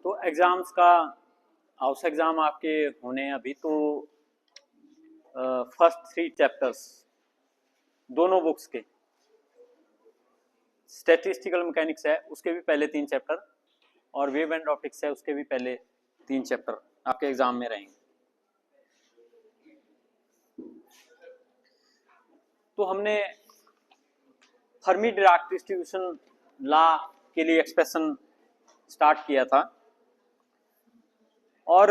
तो एग्ज़ाम्स का house exam आपके होने हैं अभी। तो फर्स्ट 3 चैप्टर्स दोनों बुक्स के, स्टैटिस्टिकल मैकेनिक्स है उसके भी पहले 3 चैप्टर और वेव एंड ऑप्टिक्स है उसके भी पहले 3 चैप्टर आपके एग्ज़ाम में रहेंगे। तो हमने फर्मी डिराक डिस्ट्रीब्यूशन लॉ के लिए एक्सप्रेशन स्टार्ट किया था और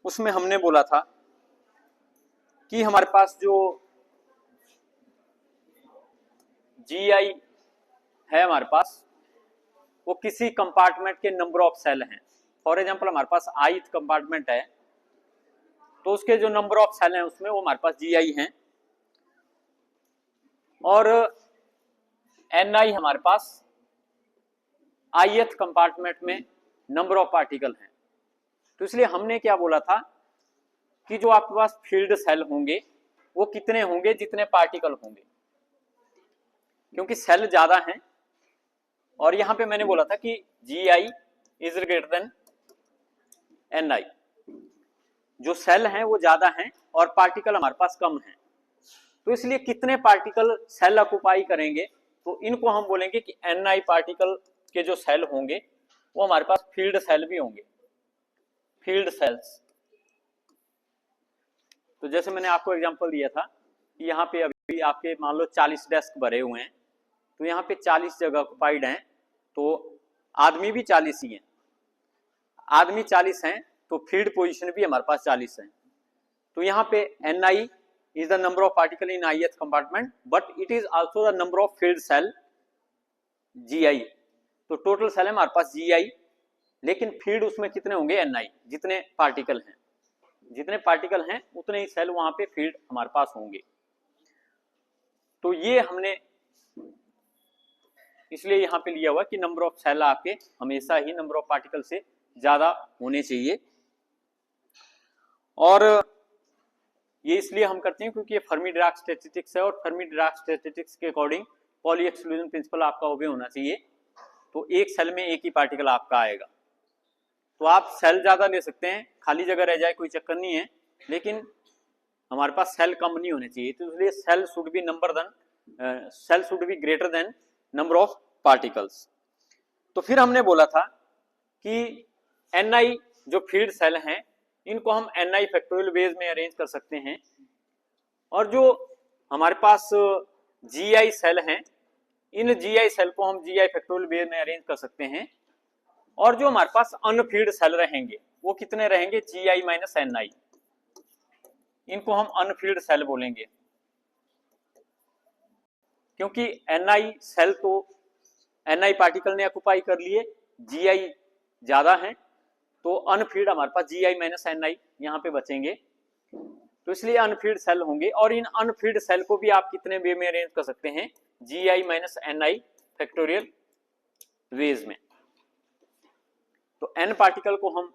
उसमें हमने बोला था कि हमारे पास जो जीआई है हमारे पास वो किसी कंपार्टमेंट के नंबर ऑफ सेल हैं। फॉर एग्जांपल हमारे पास ith कंपार्टमेंट है तो उसके जो नंबर ऑफ सेल हैं उसमें वो हमारे पास जीआई हैं और ni हमारे पास ith कंपार्टमेंट में नंबर ऑफ पार्टिकल हैं। तो इसलिए हमने क्या बोला था कि जो आपके पास फील्ड सेल होंगे वो कितने होंगे जितने पार्टिकल होंगे, क्योंकि सेल ज्यादा हैं। और यहां पे मैंने बोला था कि GI is greater than NI, जो सेल हैं वो ज्यादा हैं और पार्टिकल हमारे पास कम हैं। तो इसलिए कितने पार्टिकल सेल ऑक्युपाई करेंगे तो इनको हम बोलेंगे कि NI पार्टिकल के जो सेल होंगे वो हमारे पास फील्ड सेल भी होंगे, फील्ड सेल्स। तो जैसे मैंने आपको एग्जांपल दिया था कि यहाँ पे अभी आपके मान लो 40 डेस्क भरे हुए हैं, तो यहाँ पे 40 जगह ऑक्युपाइड हैं, तो आदमी भी 40 ही हैं। आदमी 40 हैं तो फील्ड पोजीशन भी हमारे पास 40 हैं। तो यहाँ पे NI is the number of particle in ith compartment but it is also the number of field cell GI। तो टोटल सेल है हमारे पास GI, लेकिन फील्ड उसमें कितने होंगे NI, जितने पार्टिकल हैं। जितने पार्टिकल हैं उतने ही सेल वहां पे फील्ड हमारे पास होंगे। तो ये हमने इसलिए यहां पे लिया हुआ कि नंबर ऑफ सेल आपके हमेशा ही नंबर ऑफ पार्टिकल से ज्यादा होने चाहिए। और ये इसलिए हम करते हैं क्योंकि ये फर्मी डिराक स्टैटिस्टिक्स है और फर्मी डिराक स्टैटिस्टिक्स के अकॉर्डिंग पॉली एक्सक्लूजन प्रिंसिपल आपका ओबे होना चाहिए। तो एक सेल में एक ही पार्टिकल आपका आएगा। तो आप सेल ज्यादा ले सकते हैं, खाली जगह रह जाए कोई चक्कर नहीं है, लेकिन हमारे पास सेल कम नहीं होने चाहिए। तो इसलिए cell should be greater than number of particles. तो फिर हमने बोला था कि NI जो फील्ड सेल हैं इनको हम NI फैक्टोरियल वेज में अरेंज कर सकते हैं, और जो हमारे पास GI सेल हैं इन GI सेल को हम GI फैक्टोरियल वेज में अरेंज कर सकते हैं। और जो हमारे पास अनफील्ड सेल रहेंगे वो कितने रहेंगे, GI माइनस NI, इनको हम अनफील्ड सेल बोलेंगे, क्योंकि NI सेल तो NI पार्टिकल ने ऑक्युपाई कर लिए, GI ज्यादा है, तो अनफील्ड हमारे पास GI माइनस NI यहाँ पे बचेंगे। तो इसलिए अनफील्ड सेल होंगे और इन अनफील्ड सेल को भी आप कितने वे में अरेंज कर सकते हैं, GI minus NI factorial veg में। तो n पार्टिकल को हम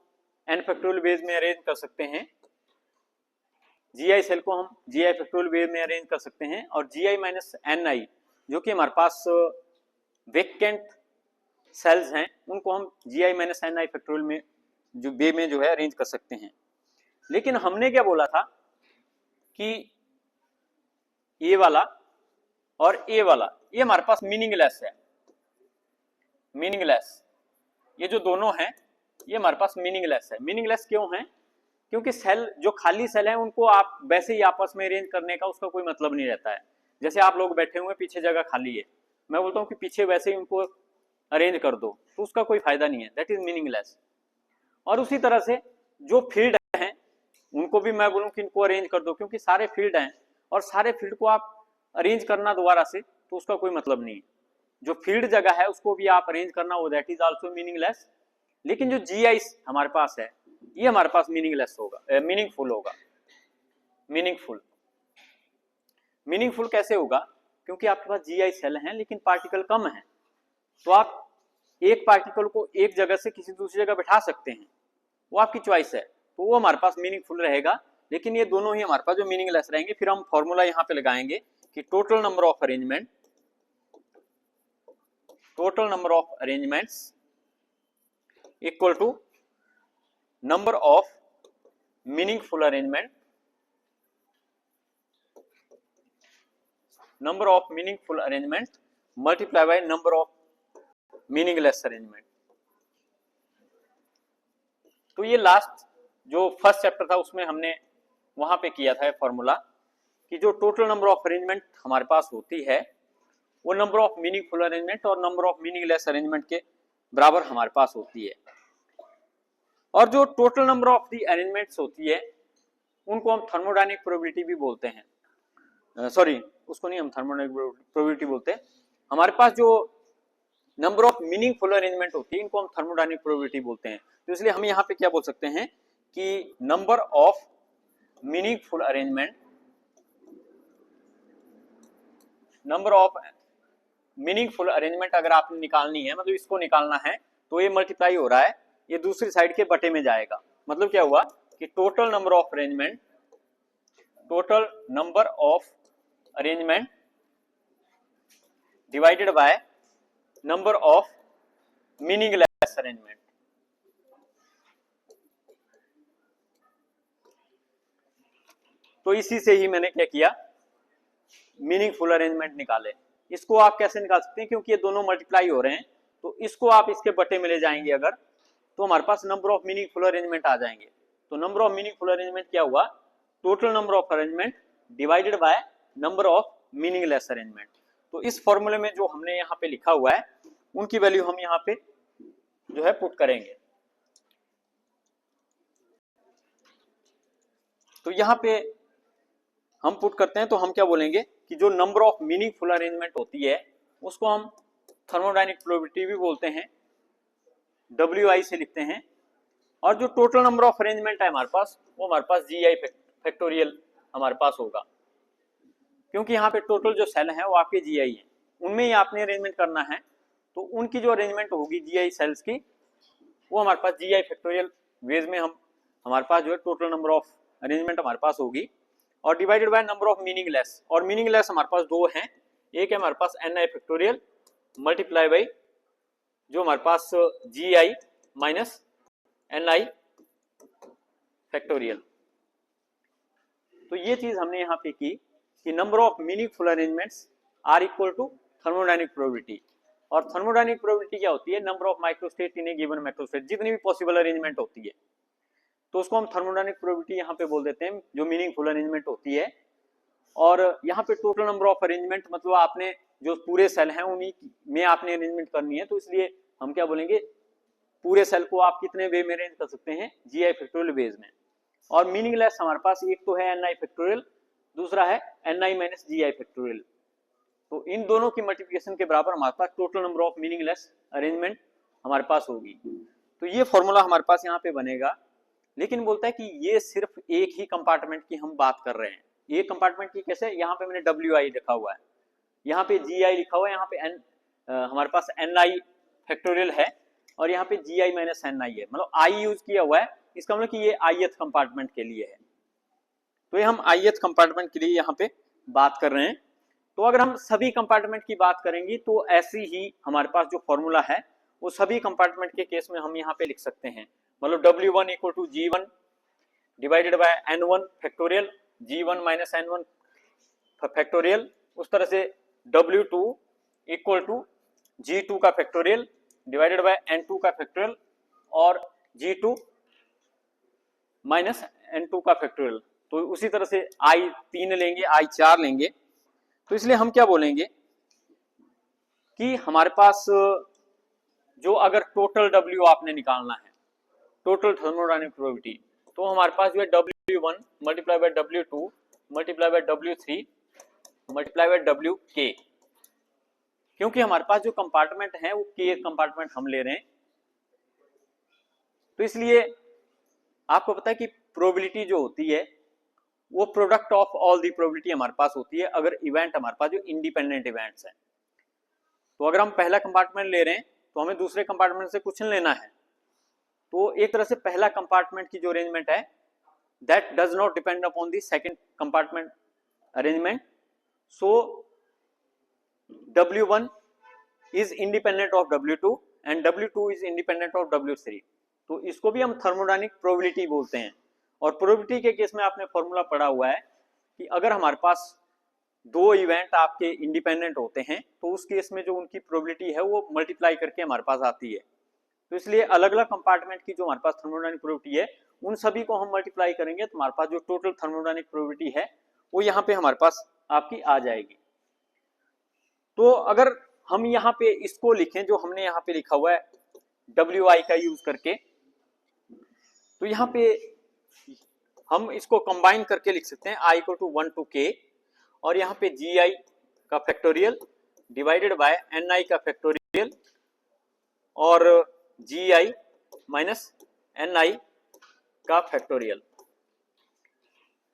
n फैक्टोरियल वेज में अरेंज कर सकते हैं, GI सेल को हम GI फैक्टोरियल वेज में अरेंज कर सकते हैं, और GI माइनस NI जो कि हमारे पास वेकेंट सेल्स हैं उनको हम GI माइनस NI फैक्टोरियल में जो वे में जो है अरेंज कर सकते हैं। लेकिन हमने क्या बोला था कि ये वाला और ये वाला ये हमारे पास मीनिंगलेस है, मीनिंगलेस। ये जो दोनों हैं ये हमारे पास मीनिंगलेस है। मीनिंगलेस क्यों है, क्योंकि सेल जो खाली सेल है उनको आप वैसे ही आपस में अरेंज करने का उसका कोई मतलब नहीं रहता है। जैसे आप लोग बैठे हुए पीछे जगह खाली है, मैं बोलता हूँ कि पीछे वैसे ही उनको अरेंज कर दो, तो उसका कोई फायदा नहीं है, दैट इज मीनिंगलेस। और उसी तरह से जो फील्ड हैं उनको भी मैं बोलूँ कि इनको अरेंज कर दो, क्योंकि सारे फील्ड हैं और सारे फील्ड को आप अरेंज करना दोबारा से तो उसका कोई मतलब नहीं है। जो फील्ड जगह है उसको भी आप अरेंज करना हो, दैट इज आल्सो मीनिंगलेस। लेकिन जो GI हमारे पास है ये हमारे पास मीनिंगलेस होगा, मीनिंगफुल होगा। मीनिंगफुल कैसे होगा, क्योंकि आपके पास GI सेल हैं लेकिन पार्टिकल कम है, तो आप एक पार्टिकल को एक जगह से किसी दूसरी जगह बैठा सकते हैं, वो आपकी चॉइस है, तो वो हमारे पास मीनिंगफुल रहेगा। लेकिन ये दोनों ही हमारे पास जो मीनिंगलेस रहेंगे। फिर हम फॉर्मूला यहाँ पे लगाएंगे कि total number of arrangements equal to number of meaningful arrangement, number of meaningful arrangement multiply by number of meaningless arrangement। तो ये लास्ट जो फर्स्ट चैप्टर था उसमें हमने वहां पे किया था फॉर्मूला कि जो टोटल नंबर ऑफ अरेंजमेंट हमारे पास होती है वो नंबर ऑफ मीनिंगफुल अरेंजमेंट और नंबर ऑफ मीनिंगलेस अरेंजमेंट के बराबर हमारे पास होती है। और जो total number of the arrangements होती है उनको हम थर्मोडायनेमिक प्रोबेबिलिटी भी बोलते हैं। सॉरी, उसको नहीं हम थर्मोडायनेमिक प्रोबेबिलिटी बोलते हैं। हमारे पास जो नंबर ऑफ मीनिंगफुल अरेंजमेंट होती है इनको हम थर्मोडायनेमिक प्रोबेबिलिटी बोलते हैं। तो इसलिए हम यहाँ पे क्या बोल सकते हैं कि number of meaningful arrangement, number of meaningful arrangement अगर आपने निकालनी है, मतलब इसको निकालना है, तो ये मल्टीप्लाई हो रहा है, ये दूसरी साइड के बटे में जाएगा। मतलब क्या हुआ कि total number of arrangement, total number of arrangement divided by number of meaningless arrangement. तो इसी से ही मैंने क्या किया, मीनिंगफुल अरेंजमेंट निकाले। इसको आप कैसे निकाल सकते हैं, क्योंकि ये दोनों मल्टीप्लाई हो रहे हैं, तो इसको आप इसके बटे में ले जाएंगे अगर, तो हमारे पास नंबर ऑफ मीनिंगफुल अरेंजमेंट आ जाएंगे। तो नंबर ऑफ मीनिंगफुल अरेंजमेंट क्या हुआ, total number of arrangement divided by number of meaningless arrangement. तो इस फॉर्मूले में जो हमने यहाँ पे लिखा हुआ है उनकी वैल्यू हम यहाँ पे जो है पुट करेंगे। तो यहाँ पे हम पुट करते हैं तो हम क्या बोलेंगे कि जो नंबर ऑफ मीनिंगफुल अरेंजमेंट होती है उसको हम थर्मोडायनेमिक प्रोबेबिलिटी भी बोलते हैं, WI से लिखते हैं। और जो टोटल नंबर ऑफ अरेंजमेंट है हमारे पास वो हमारे पास GI फैक्टोरियल हमारे पास होगा, क्योंकि यहाँ पे टोटल जो सेल है वो आपके GI है, उनमें ही आपने अरेंजमेंट करना है। तो उनकी जो अरेंजमेंट होगी GI सेल्स की वो हमारे पास GI फैक्टोरियल वेज में हमारे पास जो है टोटल नंबर ऑफ अरेंजमेंट हमारे पास होगी, और divided by number of meaningless. और मीनिंगलेस हमारे पास दो हैं, एक है हमारे पास NI फैक्टोरियल मल्टीप्लाई बाई जो हमारे पास GI माइनस NI फैक्टोरियल। तो ये चीज हमने यहाँ पे की कि number of meaningful arrangements are equal to thermodynamic probability. और थर्मोडायनेमिक प्रोबेबिलिटी क्या होती है, number of microstate in a given macrostate, जितनी भी पॉसिबल अरेंजमेंट होती है तो उसको हम थर्मोडायनेमिक प्रोबेबिलिटी यहाँ पे बोल देते हैं, जो मीनिंगफुल अरेंजमेंट होती है। और यहाँ पे टोटल नंबर ऑफ अरेंजमेंट मतलब आपने जो पूरे सेल हैं उन्हीं में आपने अरेंजमेंट करनी है, तो इसलिए हम क्या बोलेंगे, पूरे सेल को आप कितने वे में अरेंज कर सकते हैं, GI फैक्टोरियल वेज में। और मीनिंगलेस हमारे पास एक तो है NI फैक्टोरियल, दूसरा है NI माइनस GI फैक्टोरियल। तो इन दोनों की मल्टीप्लिकेशन के बराबर हमारे पास total number of meaningless arrangement हमारे पास होगी। तो ये फॉर्मूला हमारे पास यहाँ पे बनेगा, लेकिन बोलता है कि ये सिर्फ एक ही कंपार्टमेंट की हम बात कर रहे हैं। एक कंपार्टमेंट की कैसे, यहाँ पे मैंने WI लिखा हुआ है, यहाँ पे GI लिखा हुआ है, यहाँ पे हमारे पास NI फैक्टोरियल है और यहाँ पे GI माइनस NI है, मतलब I यूज किया हुआ है, इसका मतलब कि ये ith कंपार्टमेंट के लिए है। तो ये हम ith कंपार्टमेंट के लिए यहाँ पे बात कर रहे हैं। तो अगर हम सभी कंपार्टमेंट की बात करेंगे तो ऐसी ही हमारे पास जो फॉर्मूला है वो सभी कंपार्टमेंट के केस में हम यहाँ पे लिख सकते हैं। मतलब W1 equal to G1 divided by N1 factorial, G1 minus N1 factorial. उस तरह से W2 इक्वल टू G2 का फैक्टोरियल डिवाइडेड बाय N2 का फैक्टोरियल, और G2 माइनस N2 का फैक्टोरियल। तो उसी तरह से I3 लेंगे, I4 लेंगे। तो इसलिए हम क्या बोलेंगे कि हमारे पास जो अगर टोटल W आपने निकालना है, टोटल थर्मोडायनेमिक प्रोबेबिलिटी, तो हमारे पास जो है W1 multiply by W2 multiply by W3 multiply by WK, क्योंकि हमारे पास जो कंपार्टमेंट है वो K कंपार्टमेंट हम ले रहे हैं। तो इसलिए आपको पता है कि प्रोबेबिलिटी जो होती है वो product of all the probability हमारे पास होती है, अगर इवेंट हमारे पास जो इंडिपेंडेंट इवेंट्स हैं। तो अगर हम पहला कंपार्टमेंट ले रहे हैं तो हमें दूसरे कंपार्टमेंट से क्वेश्चन लेना है, तो एक तरह से पहला कंपार्टमेंट की जो अरेंजमेंट है that does not depend upon the second compartment arrangement. So W1 is independent of W2 and W2 is independent of W3। तो इसको भी हम थर्मोडायनेमिक प्रोबेबिलिटी बोलते हैं। और प्रोबेबिलिटी के केस में आपने फॉर्मूला पढ़ा हुआ है कि अगर हमारे पास दो इवेंट आपके इंडिपेंडेंट होते हैं तो उस केस में जो उनकी प्रोबेबिलिटी है वो मल्टीप्लाई करके हमारे पास आती है। तो इसलिए अलग अलग कंपार्टमेंट की जो हमारे पास थर्मोडायनेमिक प्रोबेबिलिटी है उन सभी को हम मल्टीप्लाई करेंगे तो हमारे पास जो टोटल थर्मोडायनेमिक प्रोबेबिलिटी है वो यहाँ पे हमारे पास आपकी आ जाएगी। तो अगर हम यहाँ पे इसको लिखें जो हमने यहाँ पे लिखा हुआ है WI का यूज करके, तो यहाँ पे हम इसको कंबाइन करके लिख सकते हैं I equal to 1 to K और यहाँ पे GI का फैक्टोरियल डिवाइडेड बाय NI का फैक्टोरियल और GI माइनस NI का फैक्टोरियल।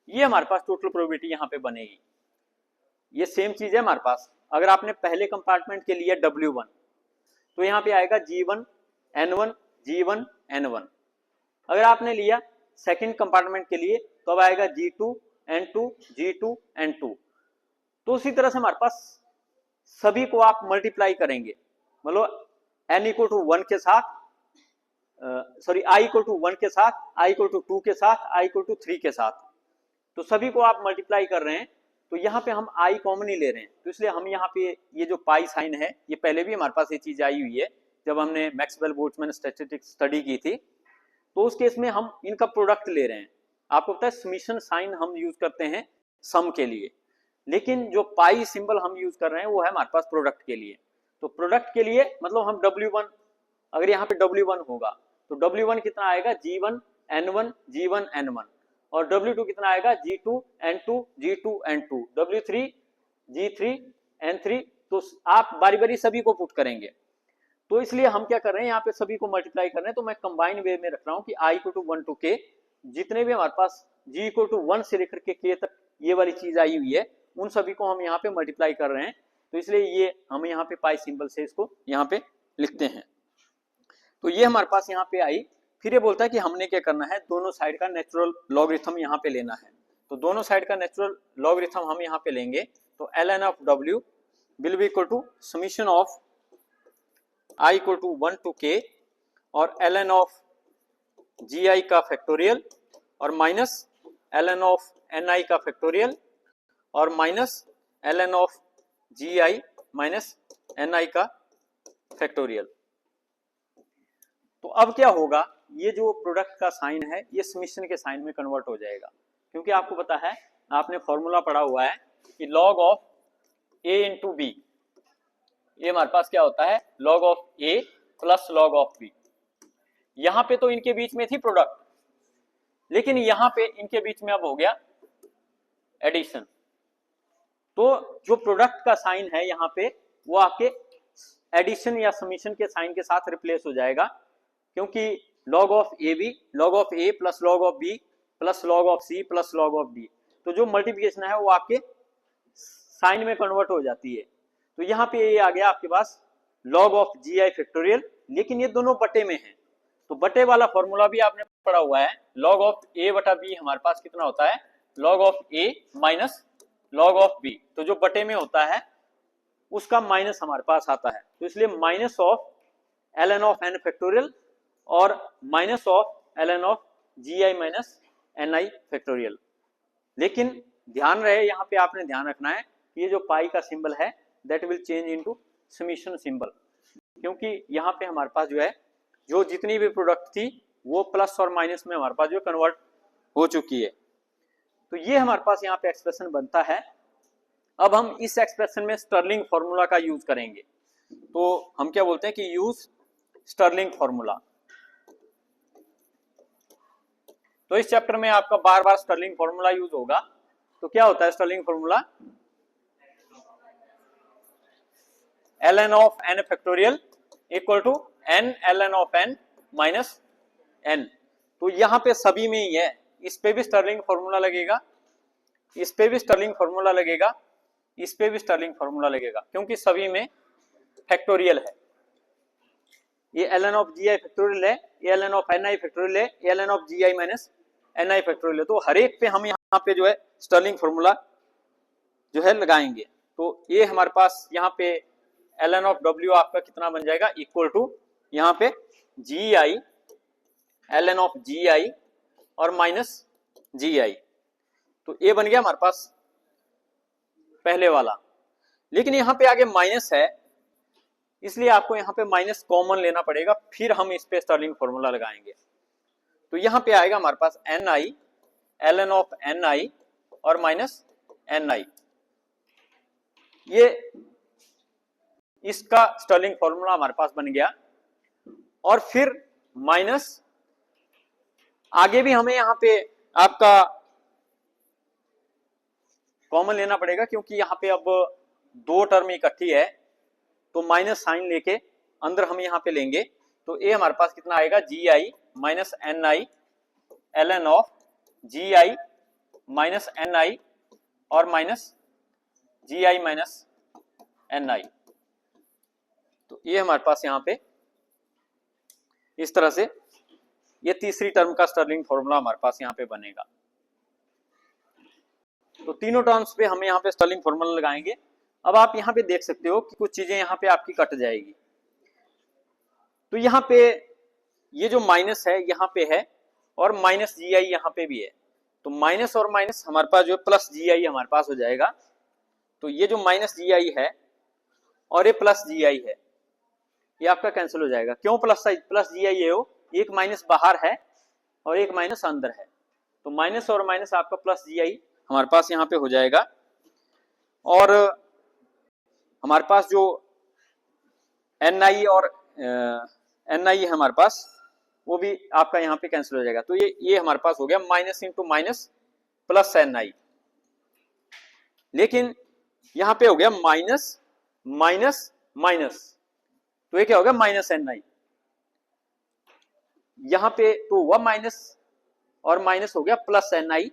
ये हमारे पास टोटल प्रोबेबिलिटी यहाँ पे बनेगी। ये सेम चीज है हमारे पास। अगर आपने पहले कंपार्टमेंट के लिए W1 तो यहाँ पे आएगा G1 N1 G1 N1। अगर आपने लिया सेकंड कंपार्टमेंट के लिए तो अब आएगा G2 N2 G2 N2। तो उसी तरह से हमारे पास सभी को आप मल्टीप्लाई करेंगे, मतलब N इक्वल टू 1 के साथ सॉरी I इक्वल टू 1 के साथ, I इक्वल टू 2 के साथ, I इक्वल टू 3 के साथ, तो सभी को आप मल्टीप्लाई कर रहे हैं। तो यहाँ पे हम I कॉमन ही ले रहे हैं, तो इसलिए हम यहाँ पे ये जो पाई साइन है ये पहले भी हमारे पास ये चीज आई हुई है जब हमने मैक्सवेल बोल्ट्जमैन स्टैटिस्टिक्स स्टडी की थी। तो उस केस में हम इनका प्रोडक्ट ले रहे हैं। आपको पता है समीशन साइन हम यूज करते हैं सम के लिए, लेकिन जो पाई सिंबल हम यूज कर रहे हैं वो है हमारे पास प्रोडक्ट के लिए। तो प्रोडक्ट के लिए मतलब हम W1, अगर यहाँ पे W1 होगा तो W1 कितना आएगा G1 N1 G1 N1 और W2 कितना आएगा G2 N2 G2 N2 W3 G3 N3। तो आप बारी बारी सभी को पुट करेंगे। तो इसलिए हम क्या कर रहे हैं यहाँ पे सभी को मल्टीप्लाई कर रहे हैं। तो मैं कंबाइन वे में रख रहा हूँ कि I equal to 1 to K, जितने भी हमारे पास G इक्वल टू 1 से लेकर के K तक ये वाली चीज आई हुई है उन सभी को हम यहाँ पे मल्टीप्लाई कर रहे हैं। तो इसलिए ये हम यहाँ पे पाई सिंबल से इसको यहाँ पे लिखते हैं। तो ये हमारे पास यहाँ पे आई। फिर ये बोलता है कि हमने क्या करना है, दोनों साइड का नेचुरल लॉगरिथम यहाँ पे लेना है। तो दोनों साइड का नेचुरल लॉगरिथम हम यहाँ पे लेंगे तो ln of W will be equal to summation of I equal to 1 to K और ln ऑफ GI का फैक्टोरियल और माइनस ln ऑफ NI का फैक्टोरियल और minus ln of GI minus NI का फैक्टोरियल। तो अब क्या होगा, ये जो प्रोडक्ट का साइन है ये समीशन के साइन में कन्वर्ट हो जाएगा, क्योंकि आपको पता है, आपने फॉर्मूला पढ़ा हुआ है कि log of A into B, ये हमारे पास क्या होता है log of A plus log of B। यहां पे तो इनके बीच में थी प्रोडक्ट, लेकिन यहां पे इनके बीच में अब हो गया एडिशन। तो जो प्रोडक्ट का साइन है यहाँ पे वो आपके एडिशन या समीशन के साइन के साथ रिप्लेस हो जाएगा, क्योंकि log of A B log of A plus log of B plus log of C plus log of D, तो जो मल्टीप्लिकेशन है वो आपके साइन में कन्वर्ट हो जाती है। तो यहाँ पे ये आ गया आपके पास log of ji I factorial, लेकिन ये दोनों बटे में है। तो बटे वाला फॉर्मूला भी आपने पढ़ा हुआ है, log ऑफ ए बटा बी हमारे पास कितना होता है log of A minus log of B. तो जो बटे में होता है उसका माइनस हमारे पास आता है, तो इसलिए minus of ln of n factorial और minus of ln of ji I minus ni factorial. लेकिन ध्यान रहे, यहाँ पे आपने ध्यान रखना है कि ये जो पाई का सिंबल है that will change into summation symbol, क्योंकि यहाँ पे हमारे पास जो है जो जितनी भी प्रोडक्ट थी वो प्लस और माइनस में हमारे पास जो कन्वर्ट हो चुकी है। तो ये हमारे पास यहाँ पे एक्सप्रेशन बनता है। अब हम इस एक्सप्रेशन में स्टर्लिंग फॉर्मूला का यूज करेंगे। तो हम क्या बोलते हैं कि यूज स्टर्लिंग फॉर्मूला। तो इस चैप्टर में आपका बार बार स्टर्लिंग फॉर्मूला यूज होगा। तो क्या होता है Stirling formula, ln of n factorial equal to n ln of n minus n। तो यहाँ पे सभी में ही है, इस पे भी स्टर्लिंग फॉर्मूला लगेगा, इस पे भी स्टर्लिंग फॉर्मूला लगेगा, इस पे भी स्टर्लिंग फॉर्मूला लगेगा, क्योंकि सभी में फैक्टोरियल है। ये ln of ji I factorial है, ये ln ऑफ ni फैक्टोरियल है, ये ln of ji I minus ni factorial है। तो हर एक पे हम यहाँ पे जो है स्टर्लिंग फॉर्मूला जो है लगाएंगे। तो ये हमारे पास यहाँ पे ln ऑफ w आपका कितना बन जाएगा इक्वल टू यहाँ पे G I ln of ji I और माइनस जी आई। तो ये बन गया हमारे पास पहले वाला, लेकिन यहां पे आगे माइनस है, इसलिए आपको यहां पे माइनस कॉमन लेना पड़ेगा, फिर हम इस पे स्टर्लिंग फॉर्मूला लगाएंगे। तो यहां पे आएगा हमारे पास N I ln of N आई और माइनस एन आई, ये इसका स्टर्लिंग फॉर्मूला हमारे पास बन गया। और फिर माइनस आगे भी हमें यहां पे आपका कॉमन लेना पड़ेगा, क्योंकि यहां पे अब दो टर्म इकट्ठी है, तो माइनस साइन लेके अंदर हम यहां पे लेंगे। तो ये हमारे पास कितना आएगा, g I minus N I ln of ji I minus N आई और माइनस जी आई माइनस एन आई। तो ये हमारे पास यहां पे इस तरह से ये तीसरी टर्म का स्टर्लिंग फॉर्मूला हमारे पास यहां पे बनेगा। तो तीनों टर्म्स पे हम यहाँ पे स्टर्लिंग फॉर्मूला लगाएंगे। अब आप यहाँ पे देख सकते हो कि कुछ चीजें यहाँ पे आपकी कट जाएगी। तो यहाँ पे ये जो माइनस है यहाँ पे है और माइनस जी आई यहाँ पे भी है, तो माइनस और माइनस हमारे पास जो प्लस जी आई हमारे पास हो जाएगा। तो ये जो माइनस जी आई है और ये प्लस जी आई है, ये आपका कैंसिल हो जाएगा। क्यों प्लस जी आई है, वो एक माइनस बाहर है और एक माइनस अंदर है, तो माइनस और माइनस आपका प्लस जी आई हमारे पास यहाँ पे हो जाएगा। और हमारे पास जो एन आई और एन आई है हमारे पास, वो भी आपका यहाँ पे कैंसिल हो जाएगा। तो ये हमारे पास हो गया minus into minus plus N I, लेकिन यहाँ पे हो गया माइनस माइनस माइनस, तो ये क्या हो गया माइनस एन आई। यहाँ पे तो हुआ माइनस और माइनस हो गया प्लस एन आई,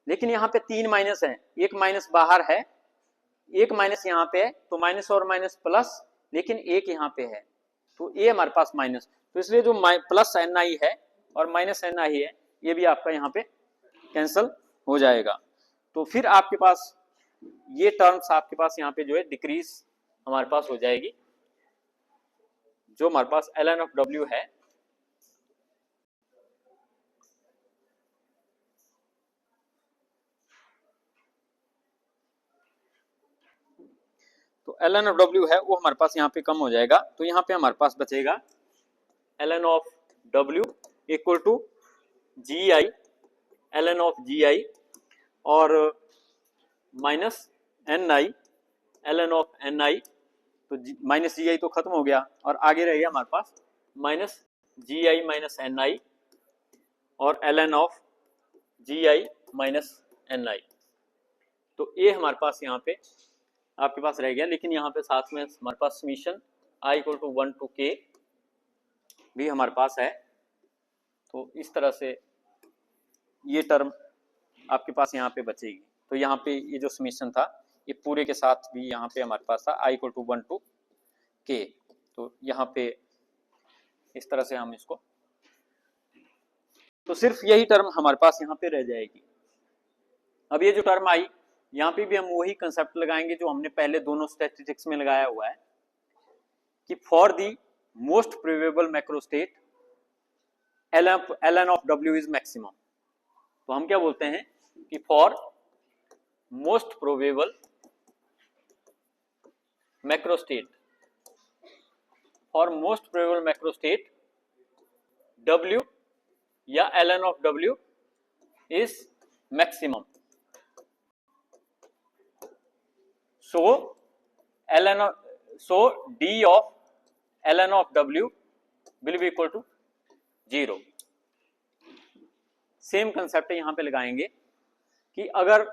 लेकिन यहाँ पे तीन माइनस है, एक माइनस बाहर है, एक माइनस यहाँ पे है, तो माइनस और माइनस प्लस, लेकिन एक यहाँ पे है, तो ये हमारे पास माइनस। तो इसलिए जो प्लस एन आई है और माइनस एन आई है, ये भी आपका यहाँ पे कैंसल हो जाएगा। तो फिर आपके पास ये टर्म्स आपके पास यहाँ पे जो है डिक्रीज हमारे पास हो जाएगी। जो हमारे पास ln ऑफ w है, तो ln ऑफ w है वो हमारे पास यहाँ पे कम हो जाएगा। तो यहाँ पे हमारे पास बचेगा ln of w equal to G I ln of ji I और minus N I ln of N आई। तो माइनस जी आई तो खत्म हो गया और आगे रह गया हमारे पास माइनस जी आई माइनस एन आई और ln of ji I minus N आई। तो ये हमारे पास यहाँ पे आपके पास रह गया, लेकिन यहाँ पे साथ में हमारे पास summation i equal to 1 to k भी हमारे पास है। तो इस तरह से ये टर्म आपके पास यहाँ पे बचेगी। तो यहाँ पे ये जो समीशन था ये पूरे के साथ भी यहाँ पे हमारे पास था i equal to 1 to k। तो यहाँ पे इस तरह से हम इसको, तो सिर्फ यही टर्म हमारे पास यहाँ पे रह जाएगी। अब ये जो टर्म आई, यहाँ पे भी हम वही कंसेप्ट लगाएंगे जो हमने पहले दोनों स्टैटिस्टिक्स में लगाया हुआ है कि for the most probable macrostate ln of w is maximum. तो हम क्या बोलते हैं कि for most probable macrostate, for most probable macrostate w या ln of w is maximum. So d of ln of w will be equal to 0। Same concept यहां पे लगाएंगे कि अगर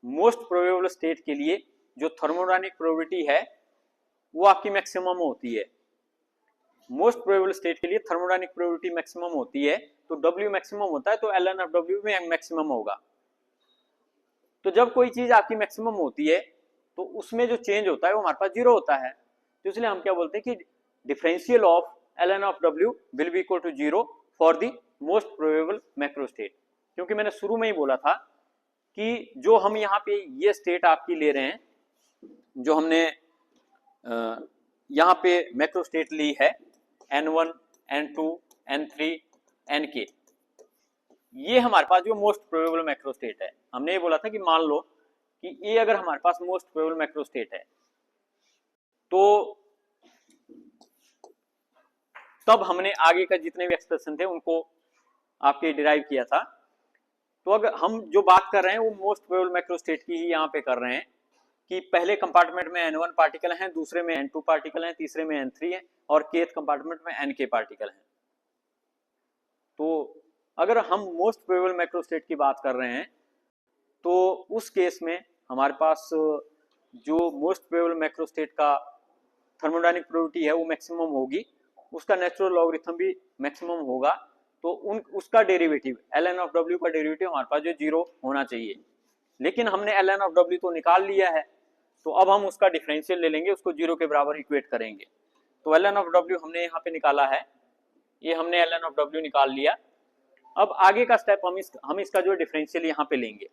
मोस्ट प्रोबेबल स्टेट के लिए जो थर्मोडायनेमिक प्रोबेबिलिटी है वो आपकी मैक्सिमम होती है, मोस्ट प्रोबेबल स्टेट के लिए थर्मोडायनेमिक प्रोबेबिलिटी मैक्सिमम होती है, तो w मैक्सिमम होता है, तो ln ऑफ w में मैक्सिमम होगा। तो जब कोई चीज आपकी मैक्सिमम होती है तो उसमें जो चेंज होता है वो हमारे पास 0 होता है। तो इसलिए हम क्या बोलते हैं कि differential of ln of w will be equal to 0 for the most probable macrostate. क्योंकि मैंने शुरू में ही बोला था कि जो हम यहाँ पे ये स्टेट आपकी ले रहे हैं, जो हमने यहाँ पे मैक्रोस्टेट ली है n1 n2 n3 एन के, ये हमारे पास जो मोस्ट प्रोबेबल मैक्रोस्टेट है। हमने ये बोला था कि मान लो कि ये अगर हमारे पास मोस्ट प्रोबेबल मैक्रोस्टेट है तो तब हमने आगे का जितने भी एक्सप्रेशन थे उनको आपके डिराइव किया था। तो अगर हम जो बात कर रहे हैं वो मोस्ट प्रोबेबल मैक्रोस्टेट की ही यहाँ पे कर रहे हैं कि पहले कंपार्टमेंट में N1 पार्टिकल हैं, दूसरे में N2 पार्टिकल हैं, तीसरे में N3 है और केथ कंपार्टमेंट में Nk पार्टिकल हैं। तो अगर हम मोस्ट प्रोबेबल मैक्रोस्टेट की बात कर रहे हैं तो उस केस में हमारे पास जो मोस्ट प्रोबेबल मैक्रोस्टेट का थर्मोडायनेमिक प्रोबेबिलिटी है वो मैक्सिमम होगी, उसका नेचुरल लॉगरिथम भी मैक्सिमम होगा। तो उसका डेरिवेटिव ln ऑफ w का डेरिवेटिव हमारे पास जो 0 होना चाहिए। लेकिन हमने ln ऑफ w तो निकाल लिया है, तो अब हम उसका डिफरेंशियल ले लेंगे, उसको 0 के बराबर इक्वेट करेंगे। तो ln ऑफ w हमने यहाँ पे निकाला है, ये हमने ln ऑफ w निकाल लिया। अब आगे का स्टेप हम इसका जो डिफरेंशियल यहाँ पे लेंगे।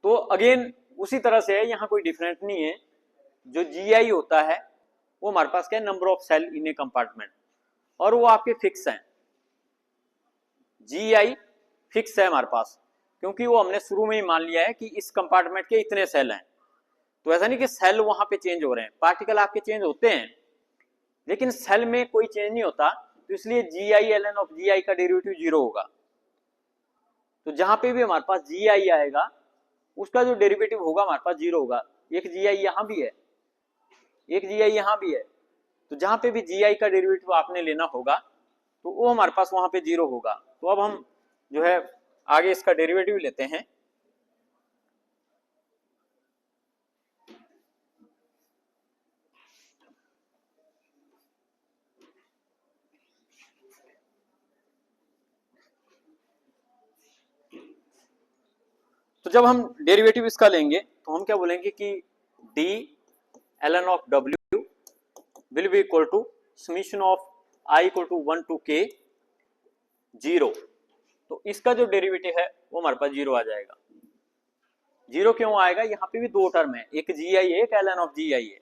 तो अगेन उसी तरह से है, यहाँ कोई डिफरेंट नहीं है। जो GI होता है वो हमारे पास क्या है, number of cell in a compartment, और वो आपके फिक्स हैं। GI फिक्स है हमारे पास, क्योंकि वो हमने शुरू में ही मान लिया है कि इस कंपार्टमेंट के इतने सेल हैं। तो ऐसा नहीं कि सेल वहां पे चेंज हो रहे हैं, पार्टिकल आपके चेंज होते हैं लेकिन सेल में कोई चेंज नहीं होता। तो इसलिए GI ln ऑफ GI का डेरिवेटिव 0 होगा। तो जहां पे भी हमारे पास GI आएगा उसका जो डेरिवेटिव होगा हमारे पास 0 होगा। एक GI यहां भी है, एक GI यहां भी है, तो जहां पे भी GI का डेरिवेटिव आपने लेना होगा तो वो हमारे पास वहां पे 0 होगा। तो अब हम जो है आगे इसका डेरिवेटिव लेते हैं। तो जब हम डेरिवेटिव इसका लेंगे तो हम क्या बोलेंगे कि d ln of w will be equal to summation of i equal to 1 to k 0। तो इसका जो डेरिवेटिव है वो हमारे पास 0 आ जाएगा। 0 क्यों आएगा, यहाँ पे भी दो टर्म है, एक GI है, एक ln ऑफ GI है।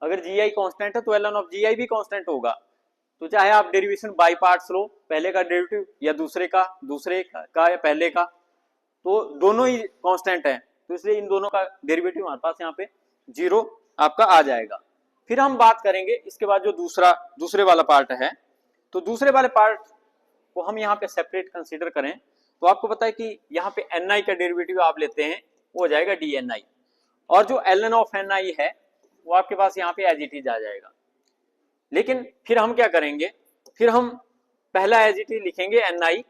अगर GI कांस्टेंट है तो ln ऑफ GI भी कांस्टेंट होगा। तो चाहे आप डेरिवेशन बाय पार्ट्स लो, पहले का डेरिवेटिव या दूसरे का या पहले का, तो दोनों ही कांस्टेंट है, तो इसलिए इन दोनों का डेरिवेटिव हमारे पास यहाँ पे 0 आपका आ जाएगा। फिर हम बात करेंगे इसके बाद जो दूसरे वाला पार्ट है। तो दूसरे वाले पार्ट को हम यहाँ पे सेपरेट कंसीडर करें तो आपको पता है कि यहाँ पे Ni का डेरिवेटिव आप लेते हैं वो हो जाएगा dNi, और जो ln ऑफ Ni है वो आपके पास यहाँ पे एज इट इज आ जाएगा। लेकिन फिर हम क्या करेंगे, फिर हम पहला एज इट इज लिखेंगे Ni,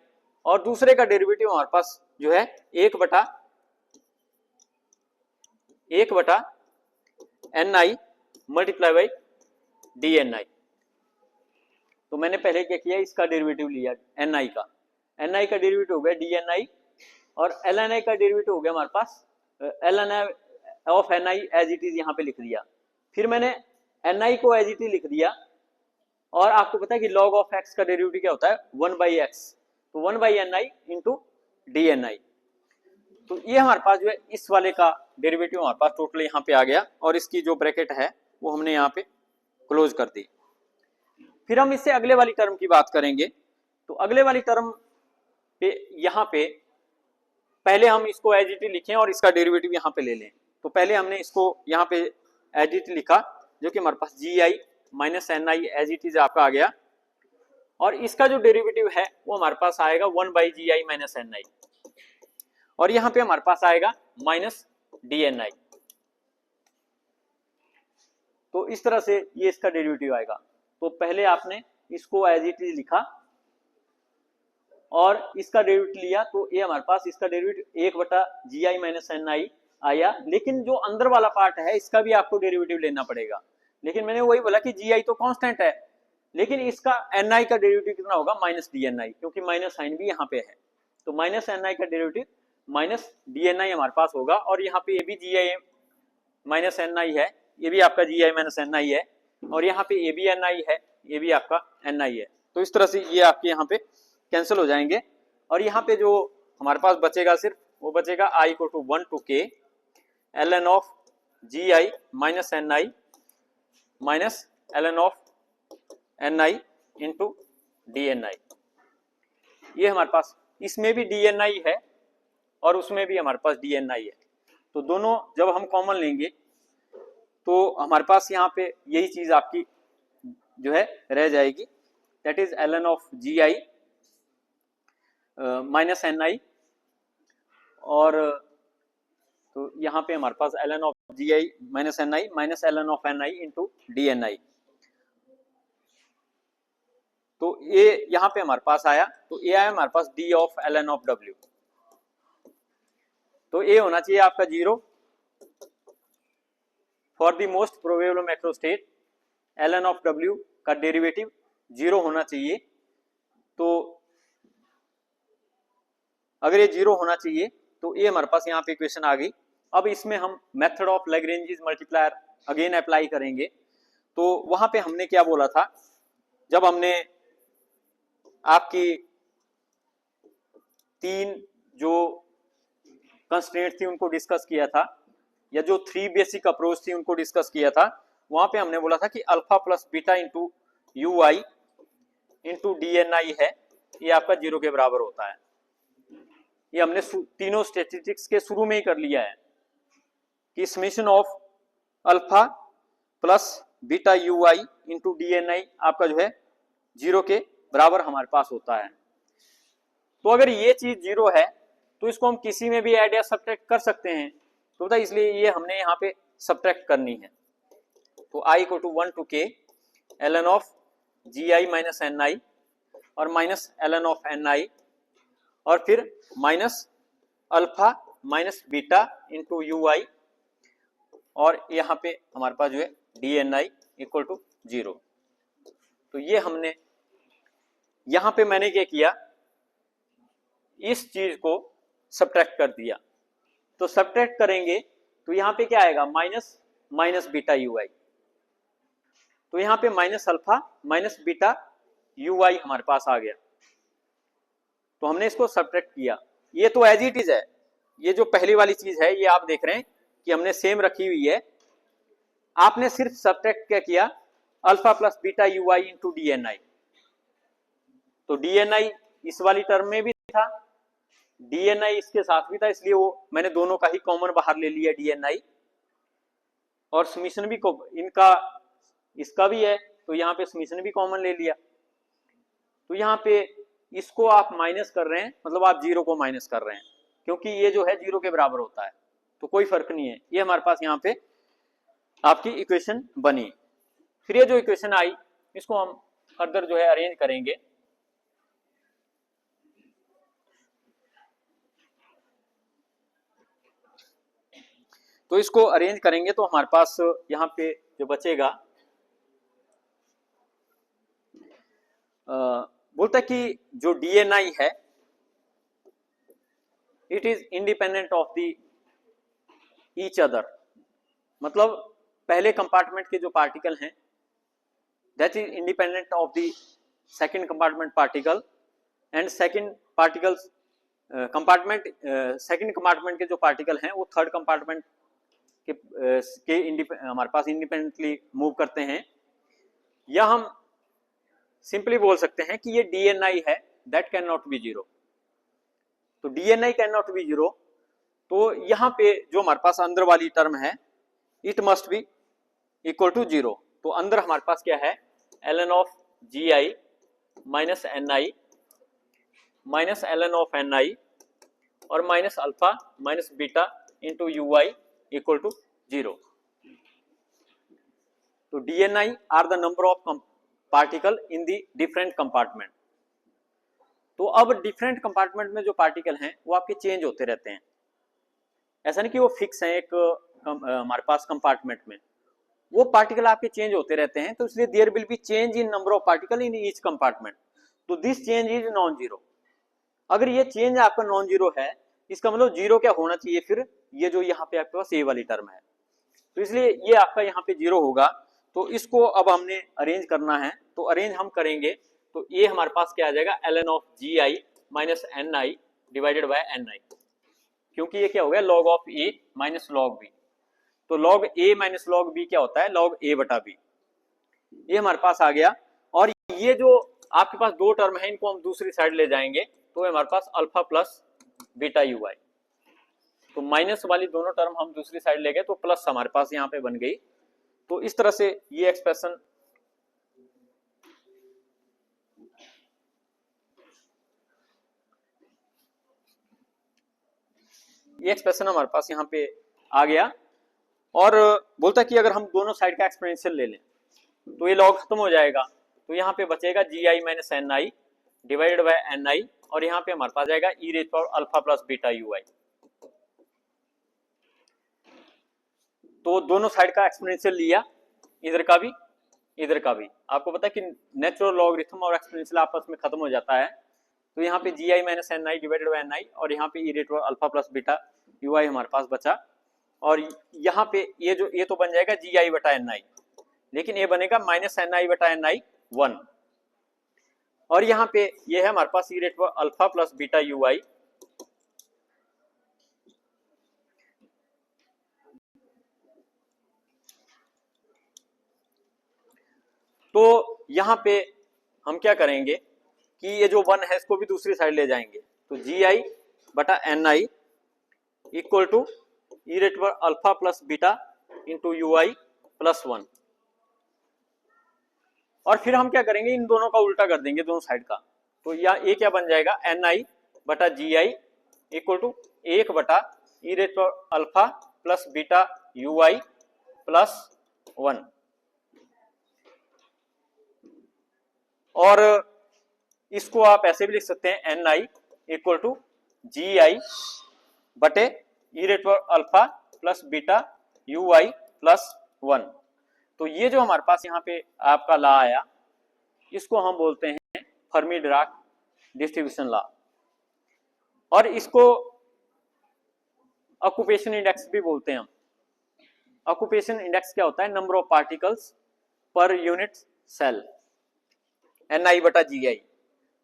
और दूसरे का डेरिवेटिव हमारे पास जो है 1 बटा Ni मल्टीप्लाई बाई dNi। तो मैंने पहले क्या किया, इसका डेरिवेटिव लिया Ni का डेरिवेटिव हो गया dNi, और ln का डेरिवेटिव हो गया हमारे पास ln of Ni as it is यहाँ पे लिख दिया। फिर मैंने Ni को एज इट इज लिख दिया, और आपको पता है कि log ऑफ x का डेरिवेटिव क्या होता है 1/x, तो 1/Ni इंटू dNi। तो ये हमारे पास जो है इस वाले का डेरिवेटिव हमारे पास टोटल यहाँ पे आ गया, और इसकी जो ब्रैकेट है वो हमने यहाँ पे क्लोज कर दी। फिर हम इससे अगले वाली टर्म की बात करेंगे। तो अगले वाली टर्म पे यहाँ पे पहले हम इसको एज इट इज लिखें और इसका डेरिवेटिव यहाँ पे ले लें। तो पहले हमने इसको यहाँ पे एज इट लिखा, जो कि हमारे पास GI minus Ni as it is आपका आ गया, और इसका जो डेरिवेटिव है वो हमारे पास आएगा 1/GI माइनस Ni, और यहाँ पे हमारे पास आएगा माइनस dNi। तो इस तरह से ये इसका डेरिवेटिव आएगा। तो पहले आपने इसको एज इट इज लिखा और इसका डेरिवेटिव लिया, तो ये हमारे पास इसका डेरिवेटिव 1/GI माइनस Ni आया। लेकिन जो अंदर वाला पार्ट है इसका भी आपको डेरिवेटिव लेना पड़ेगा। लेकिन मैंने वही बोला कि GI तो कांस्टेंट है, लेकिन इसका Ni का डेरिवेटिव कितना होगा माइनस dNi, क्योंकि माइनस साइन भी यहाँ पे है। तो माइनस Ni का डेरिवेटिव माइनस dNi हमारे पास होगा, और यहाँ पे ये भी GI माइनस Ni है, ये भी आपका GI माइनस Ni है, और यहाँ पे ये भी Ni है, ये भी आपका Ni है। तो इस तरह से ये आपके यहाँ पे कैंसिल हो जाएंगे, और यहाँ पे जो हमारे पास बचेगा सिर्फ वो बचेगा i equal to 1 to k ln of GI minus Ni minus ln of Ni into dNi। ये हमारे पास इसमें भी DNI है और उसमें भी हमारे पास DNI है, तो दोनों जब हम कॉमन लेंगे तो हमारे पास यहाँ पे यही चीज आपकी जो है रह जाएगी, that is ln of GI minus NI, और तो यहाँ पे हमारे पास ln of GI minus NI minus ln of NI into DNI। तो ये यहाँ पे हमारे पास आया, तो ये आया हमारे पास D of ln of W। तो ये होना चाहिए आपका 0 for the most probable macro state, ln of W का डेरिवेटिव 0 होना चाहिए। तो अगर ये 0 होना चाहिए तो ये हमारे पास यहाँ पे इक्वेशन आ गई। अब इसमें हम method of Lagrange multiplier again apply करेंगे। तो वहां पे हमने क्या बोला था, जब हमने आपकी 3 जो कंस्ट्रेंट थी उनको डिस्कस किया था, या जो 3 बेसिक अप्रोच थी उनको डिस्कस किया था, वहां पे हमने बोला था कि alpha plus beta into UI into DNI है, ये आपका 0 के बराबर होता है। ये हमने तीनों स्टैटिस्टिक्स के शुरू में ही कर लिया है कि summation of alpha plus beta UI into DNI आपका जो है 0 के बराबर हमारे पास होता है। तो अगर ये चीज 0 है तो इसको हम किसी में भी ऐड या सब्ट्रैक्ट कर सकते हैं, तो बता इसलिए ये हमने यहाँ पे सब्ट्रैक्ट करनी है। तो I equal to 1 to K ln of GI minus NI और माइनस ln ऑफ NI और फिर minus alpha minus beta into UI, और यहाँ पे हमारे पास जो है DNI इक्वल टू 0। तो ये हमने यहाँ पे मैंने क्या किया, इस चीज को सब्ट्रैक्ट कर दिया। तो सब्ट्रैक्ट करेंगे तो यहाँ पे क्या आएगा, माइनस माइनस बीटा UI। तो यहाँ पे minus alpha minus beta UI हमारे पास आ गया। तो हमने इसको सब्ट्रैक्ट किया। ये तो एज इट इज है, ये जो पहली वाली चीज है ये आप देख रहे हैं कि हमने सेम रखी हुई है। आपने सिर्फ सब्ट्रैक्ट क्या किया, alpha plus beta UI into DNI। तो DNI इस वाली टर्म में भी था, DNI इसके साथ भी था, इसलिए वो मैंने दोनों का ही कॉमन बाहर ले लिया DNI, और समीशन भी इनका इसका भी है, तो यहाँ पे समीशन भी कॉमन ले लिया। तो यहाँ पे इसको आप माइनस कर रहे हैं, मतलब आप 0 को माइनस कर रहे हैं, क्योंकि ये जो है 0 के बराबर होता है, तो कोई फर्क नहीं है। ये हमारे पास यहाँ पे आपकी इक्वेशन बनी। फिर ये जो इक्वेशन आई इसको हम फर्दर जो है अरेंज करेंगे। तो इसको अरेंज करेंगे तो हमारे पास यहाँ पे जो बचेगा, बोलता है कि जो DNI है it is independent of the each other, मतलब पहले कंपार्टमेंट के जो पार्टिकल हैं that is independent of the second compartment particle, and second particles compartment second compartment के जो पार्टिकल हैं वो थर्ड कंपार्टमेंट के हमारे पास इंडिपेंडेंटली मूव करते हैं। या हम सिंपली बोल सकते हैं कि ये DNI है दैट कैन नॉट बी 0। तो DNI कैन नॉट बी 0, तो यहाँ पे जो हमारे पास अंदर वाली टर्म है it must be equal to 0। तो अंदर हमारे पास क्या है, ln of GI minus NI minus ln of NI और minus alpha minus beta into UI equal to 0। तो DNI are the number of particle in the different compartment. तो अब डिफरेंट कंपार्टमेंट में जो पार्टिकल हैं वो आपके चेंज होते रहते हैं, ऐसा नहीं कि वो फिक्स हैं एक हमारे पास कंपार्टमेंट में, वो पार्टिकल आपके चेंज होते रहते हैं। तो इसलिए there will be change in number of particle in each compartment. तो this change is non zero. अगर ये चेंज आपका नॉन जीरो है, इसका मतलब जीरो क्या होना चाहिए, फिर ये जो यहाँ पे आपके पास ए वाली टर्म है, तो इसलिए ये आपका यहाँ पे जीरो होगा। तो इसको अब हमने अरेंज करना है, तो अरेंज हम करेंगे तो ये हमारे पास क्या आ जाएगा, ln of GI minus NI divided by NI, क्योंकि ये क्या हो गया log of A minus log B। तो log A minus log B क्या होता है, log A बटा B। ये हमारे पास आ गया। और ये जो आपके पास दो टर्म है, इनको हम दूसरी साइड ले जाएंगे तो हमारे पास alpha plus beta U I. तो माइनस वाली दोनों टर्म हम दूसरी साइड ले गए तो प्लस हमारे पास यहाँ पे बन गई। तो इस तरह से ये एक्सप्रेशन हमारे पास यहाँ पे आ गया। और बोलता कि अगर हम दोनों साइड का एक्सपोनेंशियल ले लें तो ये लॉग खत्म हो जाएगा, तो यहाँ पे बचेगा G I minus N I divided by N आई, और यहाँ पे हमारे पास जाएगा E raise power alpha plus beta U I. तो दोनों साइड का एक्सपोनेंशियल लिया, इधर का भी इधर का भी। आपको पता है कि नेचुरल लॉगरिथम और एक्सपोनेंशियल आपस में खत्म हो जाता है। तो यहाँ पे G I minus N I divided by N आई, और यहाँ पे E raise power alpha plus beta U I हमारे पास बचा। और यहाँ पे ये तो बन जाएगा जी आई बटा एन आई, लेकिन ये बनेगा माइनस एन आई बटा एन आई 1। और यहाँ पे ये है हमारे पास E raise power alpha plus beta U I. तो यहाँ पे हम क्या करेंगे कि ये जो 1 है इसको भी दूसरी साइड ले जाएंगे, तो जी आई बटा N I equal to E raise power alpha plus beta into U I plus 1। और फिर हम क्या करेंगे, इन दोनों का उल्टा कर देंगे दोनों साइड का। तो ये क्या बन जाएगा, एन आई बटा जी आई इक्वल टू 1 बटा E raise power alpha plus beta U I plus 1। और इसको आप ऐसे भी लिख सकते हैं, N I equal to G I बटे E raise power alpha plus beta U I plus 1। तो ये जो हमारे पास यहाँ पे आपका लॉ आया, इसको हम बोलते हैं फर्मी डिराक डिस्ट्रीब्यूशन लॉ, और इसको ऑक्यूपेशन इंडेक्स भी बोलते हैं हम। ऑक्यूपेशन इंडेक्स क्या होता है, number of particles per unit cell, N I बटा जी आई,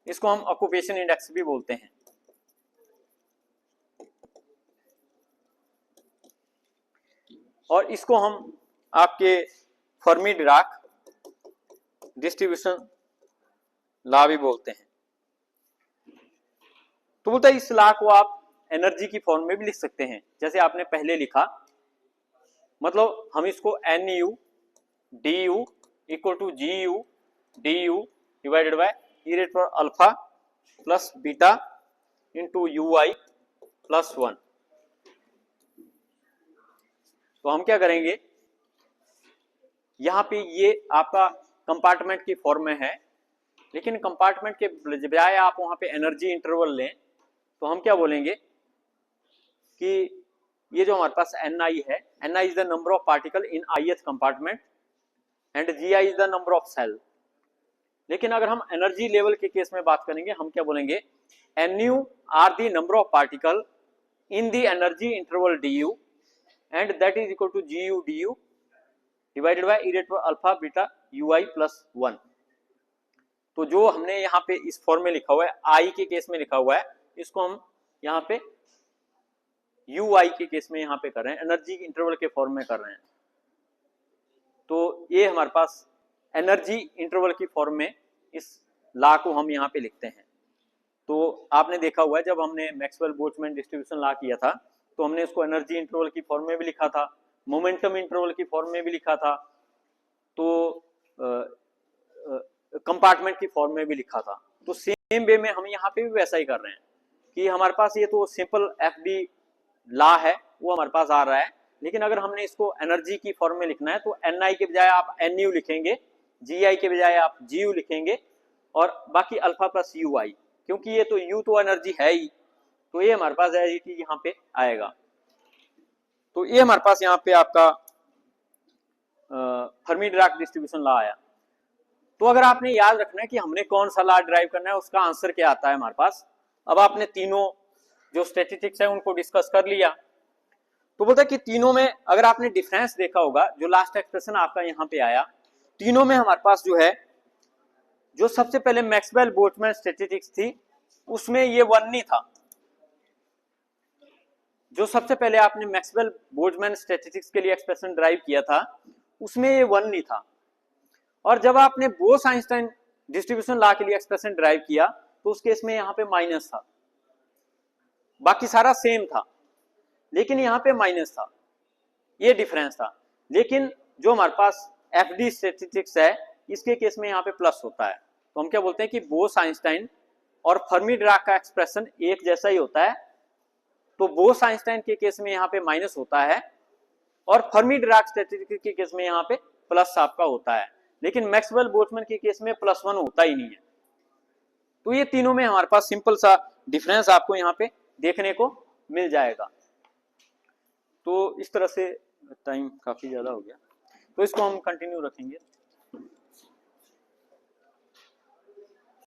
इसको हम ऑक्यूपेशन इंडेक्स भी बोलते हैं। और इसको हम आपके फर्मी डिराक डिस्ट्रीब्यूशन लॉ भी बोलते हैं। तो बोलता है इस लॉ को आप एनर्जी की फॉर्म में भी लिख सकते हैं, जैसे आपने पहले लिखा। मतलब हम इसको N U D U equal to G U D U divided by E raise power alpha plus beta into U I plus 1। तो हम क्या करेंगे, यहाँ पे ये आपका कंपार्टमेंट की फॉर्म में है, लेकिन कंपार्टमेंट के बजाय आप वहां पे एनर्जी इंटरवल लें, तो हम क्या बोलेंगे कि ये जो हमारे पास एन आई है, N I is the number of particle in ith compartment and G I is the number of cell. लेकिन अगर हम एनर्जी लेवल के केस में बात करेंगे, हम क्या बोलेंगे, N U are the number of particle in the energy interval D U and that is equal to G U D U divided by E raise power alpha beta U I plus 1। तो जो हमने यहाँ पे इस form में लिखा हुआ है, आई के केस में लिखा हुआ है, इसको हम यहाँ पे यू आई के केस में यहाँ पे कर रहे हैं, एनर्जी इंटरवल के फॉर्म में कर रहे हैं। तो ये हमारे पास एनर्जी इंटरवल की फॉर्म में इस लॉ को हम यहाँ पे लिखते हैं। तो आपने देखा हुआ है, जब हमने मैक्सवेल बोल्ट्जमैन डिस्ट्रीब्यूशन लॉ किया था तो हमने इसको एनर्जी इंटरवल की फॉर्म में भी लिखा था, मोमेंटम इंटरवल की फॉर्म में भी लिखा था, तो कंपार्टमेंट की फॉर्म में भी लिखा था। तो सेम वे में हम यहाँ पे भी वैसा ही कर रहे हैं कि हमारे पास ये तो सिंपल एफ डी लॉ है, वो हमारे पास आ रहा है, लेकिन अगर हमने इसको एनर्जी की फॉर्म में लिखना है तो एन आई के बजाय आप एन यू लिखेंगे, जी आई के बजाय आप जी यू लिखेंगे, और बाकी अल्फा प्लस यू आई, क्योंकि ये तो यू तो एनर्जी है ही, तो ये हमारे पास यहाँ पे आएगा। तो ये हमारे पास यहाँ पे आपका फर्मी डिराक डिस्ट्रीब्यूशन लॉ आया। तो अगर आपने याद रखना है कि हमने कौन सा लॉ ड्राइव करना है, उसका आंसर क्या आता है हमारे पास। अब आपने तीनों जो स्टैटिस्टिक्स है उनको डिस्कस कर लिया, तो बोलता है कि तीनों में अगर आपने डिफरेंस देखा होगा, जो लास्ट एक्सप्रेशन आपका यहाँ पे आया, तीनों में हमारे पास जो है, जो सबसे पहले मैक्सवेल बोल्ट्जमैन स्टैटिस्टिक्स थी उसमें ये 1 नहीं था। जो सबसे पहले आपने मैक्सवेल बोल्ट्जमैन स्टैटिस्टिक्स के लिए एक्सप्रेशन ड्राइव किया था उसमें ये 1 नहीं था। और जब आपने बोस आइंस्टाइन डिस्ट्रीब्यूशन लॉ के लिए एक्सप्रेशन ड्राइव किया तो उस केस में यहाँ पे माइनस था, बाकी सारा सेम था, लेकिन यहाँ पे माइनस था, ये डिफरेंस था। लेकिन जो हमारे पास एफडी स्टैटिस्टिक्स है इसके केस में यहाँ पे प्लस होता है, तो हम क्या बोलते हैं कि बोस आइंस्टाइन और फर्मी डिराक का एक्सप्रेशन एक जैसा ही होता है। तो बोस आइंस्टाइन के केस में यहाँ पे माइनस होता है और फर्मी डिराक स्टैटिस्टिक्स के केस में यहाँ पे प्लस आपका होता है, लेकिन मैक्सवेल बोल्ट्जमैन के केस में +1 होता ही नहीं है। तो ये तीनों में हमारे पास सिंपल सा डिफरेंस आपको यहाँ पे देखने को मिल जाएगा। तो इस तरह से टाइम काफी ज्यादा हो गया, तो इसको हम कंटिन्यू रखेंगे।